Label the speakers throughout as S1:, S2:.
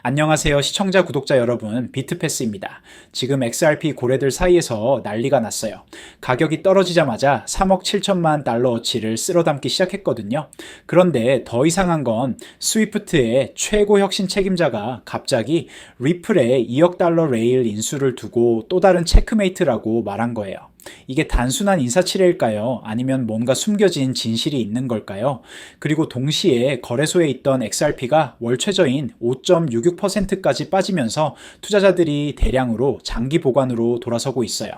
S1: 안녕하세요 시청자 구독자 여러분, 비트패스입니다. 지금 XRP 고래들 사이에서 난리가 났어요. 가격이 떨어지자마자 3억 7천만 달러어치를 쓸어담기 시작했거든요. 그런데 더 이상한 건 스위프트의 최고 혁신 책임자가 갑자기 리플에 2억 달러 레일 인수를 두고 또 다른 체크메이트라고 말한 거예요. 이게 단순한 인사치레일까요? 아니면 뭔가 숨겨진 진실이 있는 걸까요? 그리고 동시에 거래소에 있던 XRP가 월 최저인 5.66%까지 빠지면서 투자자들이 대량으로 장기 보관으로 돌아서고 있어요.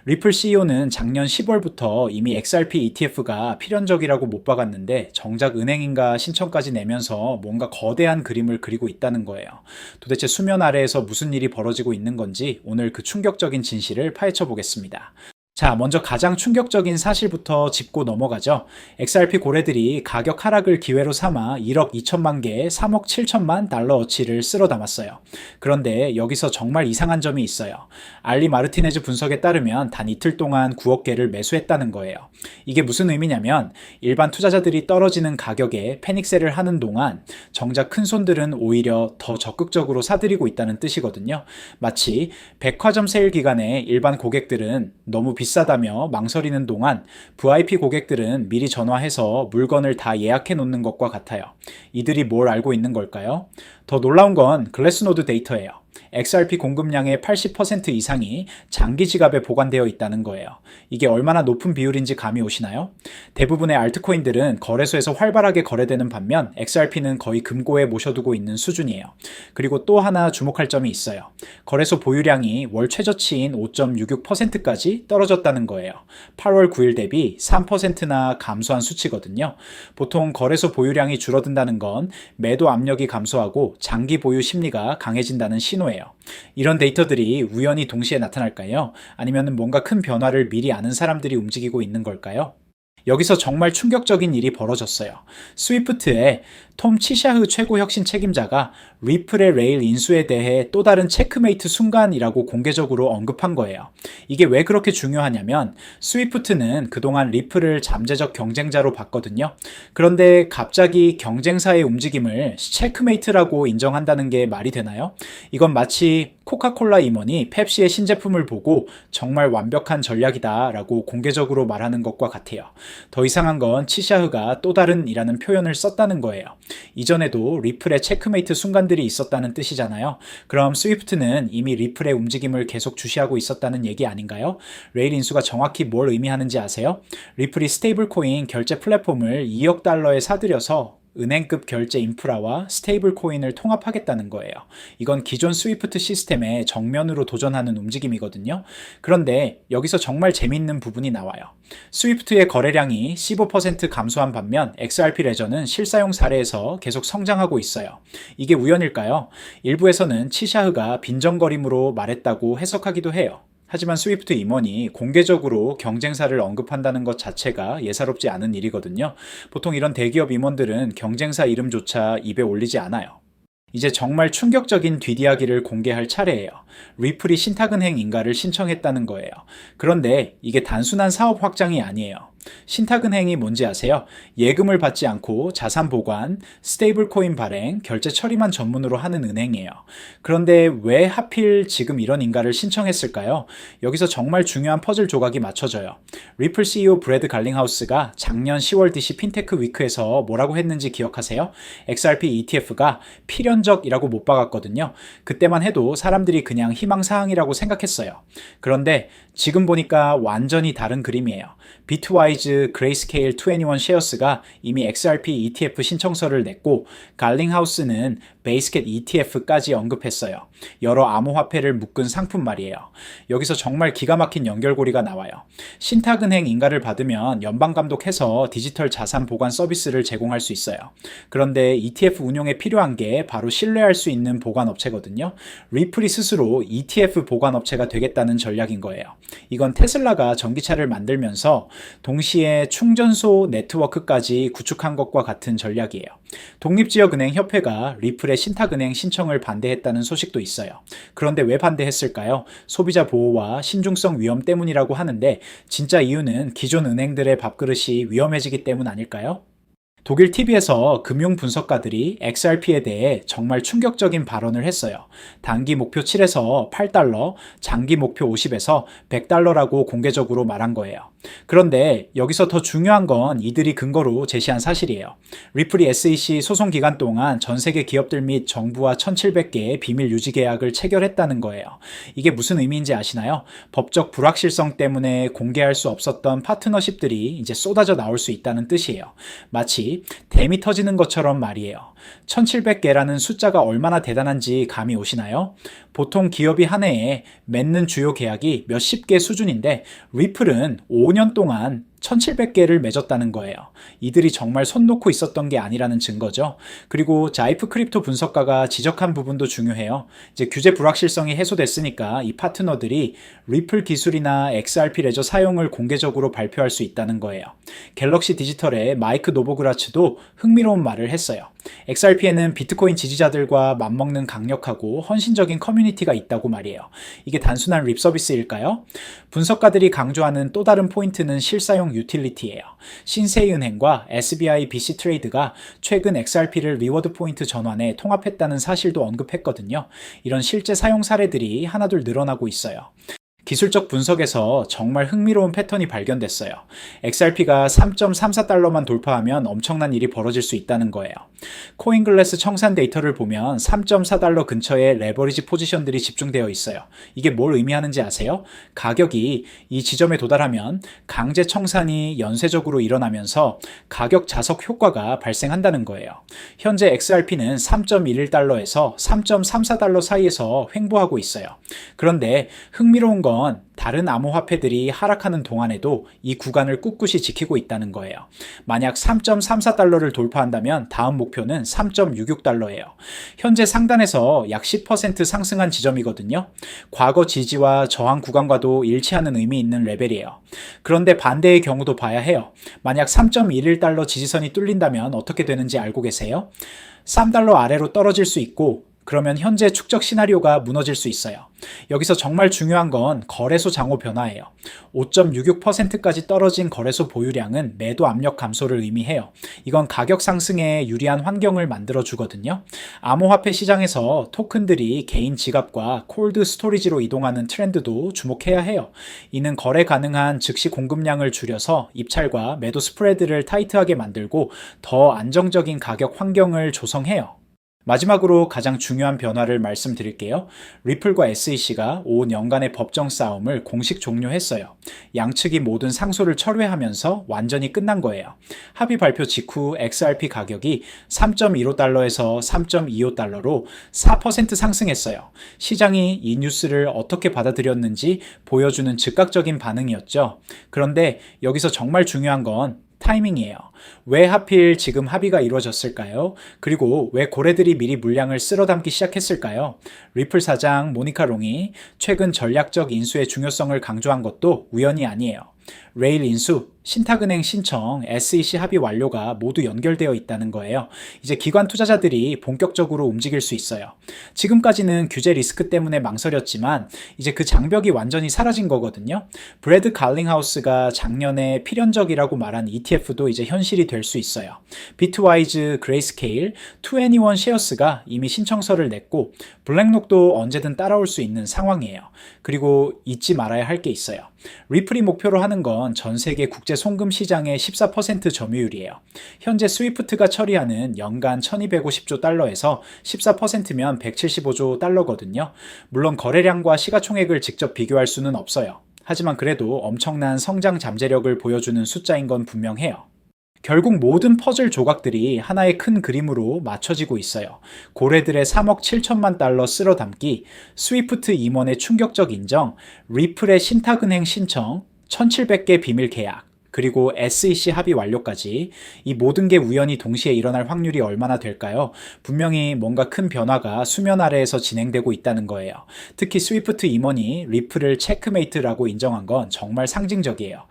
S1: 리플 CEO는 작년 10월부터 이미 XRP ETF가 필연적이라고 못 박았는데 정작 은행인가 신청까지 내면서 뭔가 거대한 그림을 그리고 있다는 거예요. 도대체 수면 아래에서 무슨 일이 벌어지고 있는 건지 오늘 그 충격적인 진실을 파헤쳐 보겠습니다. 자, 먼저 가장 충격적인 사실부터 짚고 넘어가죠. XRP 고래들이 가격 하락을 기회로 삼아 1억 2천만 개의 3억 7천만 달러어치를 쓸어 담았어요. 그런데 여기서 정말 이상한 점이 있어요. 알리 마르티네즈 분석에 따르면 단 이틀 동안 9억 개를 매수했다는 거예요. 이게 무슨 의미냐면 일반 투자자들이 떨어지는 가격에 패닉셀을 하는 동안 정작 큰 손들은 오히려 더 적극적으로 사들이고 있다는 뜻이거든요. 마치 백화점 세일 기간에 일반 고객들은 너무 비싸다며 망설이는 동안 VIP 고객들은 미리 전화해서 물건을 다 예약해 놓는 것과 같아요. 이들이 뭘 알고 있는 걸까요? 더 놀라운 건 글래스노드 데이터예요. XRP 공급량의 80% 이상이 장기 지갑에 보관되어 있다는 거예요. 이게 얼마나 높은 비율인지 감이 오시나요? 대부분의 알트코인들은 거래소에서 활발하게 거래되는 반면 XRP는 거의 금고에 모셔두고 있는 수준이에요. 그리고 또 하나 주목할 점이 있어요. 거래소 보유량이 월 최저치인 5.66%까지 떨어졌다는 거예요. 8월 9일 대비 3%나 감소한 수치거든요. 보통 거래소 보유량이 줄어든다는 건 매도 압력이 감소하고 장기 보유 심리가 강해진다는 신호예요. 이런 데이터들이 우연히 동시에 나타날까요? 아니면 뭔가 큰 변화를 미리 아는 사람들이 움직이고 있는 걸까요? 여기서 정말 충격적인 일이 벌어졌어요. 스위프트의 톰 치샤흐 최고 혁신 책임자가 리플의 레일 인수에 대해 또 다른 체크메이트 순간이라고 공개적으로 언급한 거예요. 이게 왜 그렇게 중요하냐면 스위프트는 그동안 리플을 잠재적 경쟁자로 봤거든요. 그런데 갑자기 경쟁사의 움직임을 체크메이트라고 인정한다는 게 말이 되나요? 이건 마치 코카콜라 임원이 펩시의 신제품을 보고 정말 완벽한 전략이다라고 공개적으로 말하는 것과 같아요. 더 이상한 건 치샤흐가 또 다른이라는 표현을 썼다는 거예요. 이전에도 리플의 체크메이트 순간들이 있었다는 뜻이잖아요. 그럼 스위프트는 이미 리플의 움직임을 계속 주시하고 있었다는 얘기 아닌가요? 레일 인수가 정확히 뭘 의미하는지 아세요? 리플이 스테이블 코인 결제 플랫폼을 2억 달러에 사들여서 은행급 결제 인프라와 스테이블 코인을 통합하겠다는 거예요. 이건 기존 스위프트 시스템에 정면으로 도전하는 움직임이거든요. 그런데 여기서 정말 재밌는 부분이 나와요. 스위프트의 거래량이 15% 감소한 반면 XRP 레저는 실사용 사례에서 계속 성장하고 있어요. 이게 우연일까요? 일부에서는 치샤흐가 빈정거림으로 말했다고 해석하기도 해요. 하지만 스위프트 임원이 공개적으로 경쟁사를 언급한다는 것 자체가 예사롭지 않은 일이거든요. 보통 이런 대기업 임원들은 경쟁사 이름조차 입에 올리지 않아요. 이제 정말 충격적인 뒷이야기를 공개할 차례예요. 리플이 신탁은행 인가를 신청했다는 거예요. 그런데 이게 단순한 사업 확장이 아니에요. 신탁은행이 뭔지 아세요? 예금을 받지 않고 자산 보관, 스테이블 코인 발행, 결제 처리만 전문으로 하는 은행이에요. 그런데 왜 하필 지금 이런 인가를 신청했을까요? 여기서 정말 중요한 퍼즐 조각이 맞춰져요. 리플 CEO 브래드 갈링하우스가 작년 10월 DC 핀테크 위크에서 뭐라고 했는지 기억하세요? XRP ETF가 필연적이라고 못 박았거든요. 그때만 해도 사람들이 그냥 희망사항이라고 생각했어요. 그런데 지금 보니까 완전히 다른 그림이에요. 비트와이즈 그레이스케일 21 셰어스가 이미 XRP ETF 신청서를 냈고 갈링하우스는 베이스캣 ETF까지 언급했어요. 여러 암호화폐를 묶은 상품 말이에요. 여기서 정말 기가 막힌 연결고리가 나와요. 신탁은행 인가를 받으면 연방감독해서 디지털 자산 보관 서비스를 제공할 수 있어요. 그런데 ETF 운용에 필요한 게 바로 신뢰할 수 있는 보관업체거든요. 리플이 스스로 ETF 보관업체가 되겠다는 전략인 거예요. 이건 테슬라가 전기차를 만들면서 동시에 충전소 네트워크까지 구축한 것과 같은 전략이에요. 독립지역은행협회가 리플의 신탁은행 신청을 반대했다는 소식도 있어요. 그런데 왜 반대했을까요? 소비자 보호와 신중성 위험 때문이라고 하는데 진짜 이유는 기존 은행들의 밥그릇이 위험해지기 때문 아닐까요? 독일 TV에서 금융 분석가들이 XRP에 대해 정말 충격적인 발언을 했어요. 단기 목표 7에서 8달러, 장기 목표 50에서 100달러라고 공개적으로 말한 거예요. 그런데 여기서 더 중요한 건 이들이 근거로 제시한 사실이에요. 리플이 SEC 소송 기간 동안 전 세계 기업들 및 정부와 1700개의 비밀 유지 계약을 체결했다는 거예요. 이게 무슨 의미인지 아시나요? 법적 불확실성 때문에 공개할 수 없었던 파트너십들이 이제 쏟아져 나올 수 있다는 뜻이에요. 마치 댐이 터지는 것처럼 말이에요. 1700개라는 숫자가 얼마나 대단한지 감이 오시나요? 보통 기업이 한 해에 맺는 주요 계약이 몇십 개 수준인데 리플은 5년 동안 1700개를 맺었다는 거예요. 이들이 정말 손 놓고 있었던 게 아니라는 증거죠. 그리고 자이프 크립토 분석가가 지적한 부분도 중요해요. 이제 규제 불확실성이 해소됐으니까 이 파트너들이 리플 기술이나 XRP 레저 사용을 공개적으로 발표할 수 있다는 거예요. 갤럭시 디지털의 마이크 노보그라츠도 흥미로운 말을 했어요. XRP에는 비트코인 지지자들과 맞먹는 강력하고 헌신적인 커뮤니티가 있다고 말이에요. 이게 단순한 립 서비스일까요? 분석가들이 강조하는 또 다른 포인트는 실사용 유틸리티예요. 신세이은행과 SBI BC 트레이드가 최근 XRP를 리워드 포인트 전환에 통합했다는 사실도 언급했거든요. 이런 실제 사용 사례들이 하나둘 늘어나고 있어요. 기술적 분석에서 정말 흥미로운 패턴이 발견됐어요. XRP가 3.34달러만 돌파하면 엄청난 일이 벌어질 수 있다는 거예요. 코인글래스 청산 데이터를 보면 3.4달러 근처에 레버리지 포지션들이 집중되어 있어요. 이게 뭘 의미하는지 아세요? 가격이 이 지점에 도달하면 강제 청산이 연쇄적으로 일어나면서 가격 자석 효과가 발생한다는 거예요. 현재 XRP는 3.11달러에서 3.34달러 사이에서 횡보하고 있어요. 그런데 흥미로운 건 다른 암호화폐들이 하락하는 동안에도 이 구간을 꿋꿋이 지키고 있다는 거예요. 만약 3.34달러를 돌파한다면 다음 목표는 3.66달러예요. 현재 상단에서 약 10% 상승한 지점이거든요. 과거 지지와 저항 구간과도 일치하는 의미 있는 레벨이에요. 그런데 반대의 경우도 봐야 해요. 만약 3.11달러 지지선이 뚫린다면 어떻게 되는지 알고 계세요? 3달러 아래로 떨어질 수 있고 그러면 현재 축적 시나리오가 무너질 수 있어요. 여기서 정말 중요한 건 거래소 장호 변화예요. 5.66%까지 떨어진 거래소 보유량은 매도 압력 감소를 의미해요. 이건 가격 상승에 유리한 환경을 만들어 주거든요. 암호화폐 시장에서 토큰들이 개인 지갑과 콜드 스토리지로 이동하는 트렌드도 주목해야 해요. 이는 거래 가능한 즉시 공급량을 줄여서 입찰과 매도 스프레드를 타이트하게 만들고 더 안정적인 가격 환경을 조성해요. 마지막으로 가장 중요한 변화를 말씀드릴게요. 리플과 SEC가 5년간의 법정 싸움을 공식 종료했어요. 양측이 모든 상소를 철회하면서 완전히 끝난 거예요. 합의 발표 직후 XRP 가격이 3.15달러에서 3.25달러로 4% 상승했어요. 시장이 이 뉴스를 어떻게 받아들였는지 보여주는 즉각적인 반응이었죠. 그런데 여기서 정말 중요한 건 타이밍이에요. 왜 하필 지금 합의가 이루어졌을까요? 그리고 왜 고래들이 미리 물량을 쓸어담기 시작했을까요? 리플 사장 모니카 롱이 최근 전략적 인수의 중요성을 강조한 것도 우연이 아니에요. 레일 인수, 신탁은행 신청, SEC 합의 완료가 모두 연결되어 있다는 거예요. 이제 기관 투자자들이 본격적으로 움직일 수 있어요. 지금까지는 규제 리스크 때문에 망설였지만 이제 그 장벽이 완전히 사라진 거거든요. 브래드 갈링하우스가 작년에 필연적이라고 말한 ETF도 이제 현실이 될 수 있어요. 비트와이즈, 그레이스케일, 2NE1 셰어스가 이미 신청서를 냈고 블랙록도 언제든 따라올 수 있는 상황이에요. 그리고 잊지 말아야 할 게 있어요. 리플이 목표로 하는 건 전 세계 국제 송금 시장의 14% 점유율이에요. 현재 스위프트가 처리하는 연간 1250조 달러에서 14%면 175조 달러거든요. 물론 거래량과 시가총액을 직접 비교할 수는 없어요. 하지만 그래도 엄청난 성장 잠재력을 보여주는 숫자인 건 분명해요. 결국 모든 퍼즐 조각들이 하나의 큰 그림으로 맞춰지고 있어요. 고래들의 3억 7천만 달러 쓸어 담기, 스위프트 임원의 충격적 인정, 리플의 신탁은행 신청, 1700개 비밀 계약, 그리고 SEC 합의 완료까지 이 모든 게 우연히 동시에 일어날 확률이 얼마나 될까요? 분명히 뭔가 큰 변화가 수면 아래에서 진행되고 있다는 거예요. 특히 스위프트 임원이 리플을 체크메이트라고 인정한 건 정말 상징적이에요.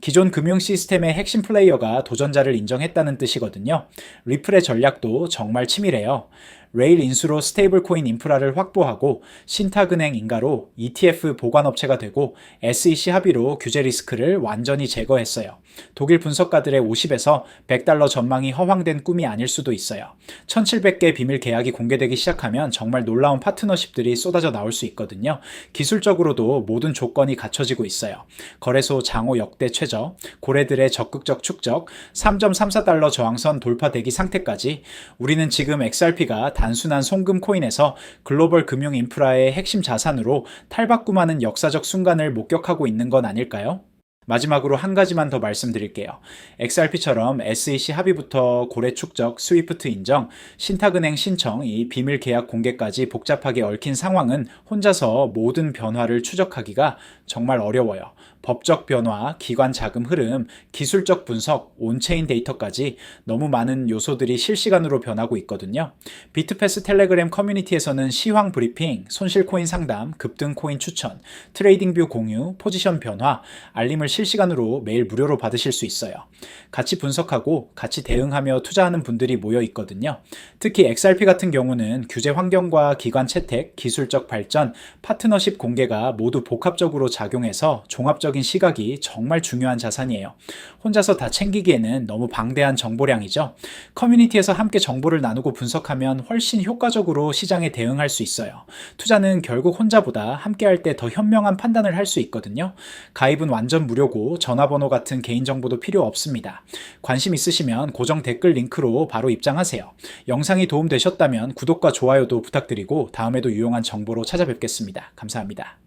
S1: 기존 금융 시스템의 핵심 플레이어가 도전자를 인정했다는 뜻이거든요. 리플의 전략도 정말 치밀해요. 레일 인수로 스테이블 코인 인프라를 확보하고 신탁은행 인가로 ETF 보관업체가 되고 SEC 합의로 규제 리스크를 완전히 제거했어요. 독일 분석가들의 50에서 100달러 전망이 허황된 꿈이 아닐 수도 있어요. 1700개 비밀 계약이 공개되기 시작하면 정말 놀라운 파트너십들이 쏟아져 나올 수 있거든요. 기술적으로도 모든 조건이 갖춰지고 있어요. 거래소 장호 역대 최저, 고래들의 적극적 축적, 3.34달러 저항선 돌파대기 상태까지 우리는 지금 XRP가 단순한 송금 코인에서 글로벌 금융 인프라의 핵심 자산으로 탈바꿈하는 역사적 순간을 목격하고 있는 건 아닐까요? 마지막으로 한 가지만 더 말씀드릴게요. XRP처럼 SEC 합의부터 고래 축적, 스위프트 인정, 신탁은행 신청, 이 비밀 계약 공개까지 복잡하게 얽힌 상황은 혼자서 모든 변화를 추적하기가 정말 어려워요. 법적 변화, 기관 자금 흐름, 기술적 분석, 온체인 데이터까지 너무 많은 요소들이 실시간으로 변하고 있거든요. 비트패스 텔레그램 커뮤니티에서는 시황 브리핑, 손실 코인 상담, 급등 코인 추천, 트레이딩 뷰 공유, 포지션 변화, 알림을 실시간으로 매일 무료로 받으실 수 있어요. 같이 분석하고 같이 대응하며 투자하는 분들이 모여 있거든요. 특히 XRP 같은 경우는 규제 환경과 기관 채택, 기술적 발전, 파트너십 공개가 모두 복합적으로 작용해서 종합적인 시각이 정말 중요한 자산이에요. 혼자서 다 챙기기에는 너무 방대한 정보량이죠. 커뮤니티에서 함께 정보를 나누고 분석하면 훨씬 효과적으로 시장에 대응할 수 있어요. 투자는 결국 혼자보다 함께할 때 더 현명한 판단을 할 수 있거든요. 가입은 완전 무료고 전화번호 같은 개인정보도 필요 없습니다. 관심 있으시면 고정 댓글 링크로 바로 입장하세요. 영상이 도움되셨다면 구독과 좋아요도 부탁드리고 다음에도 유용한 정보로 찾아뵙겠습니다. 감사합니다.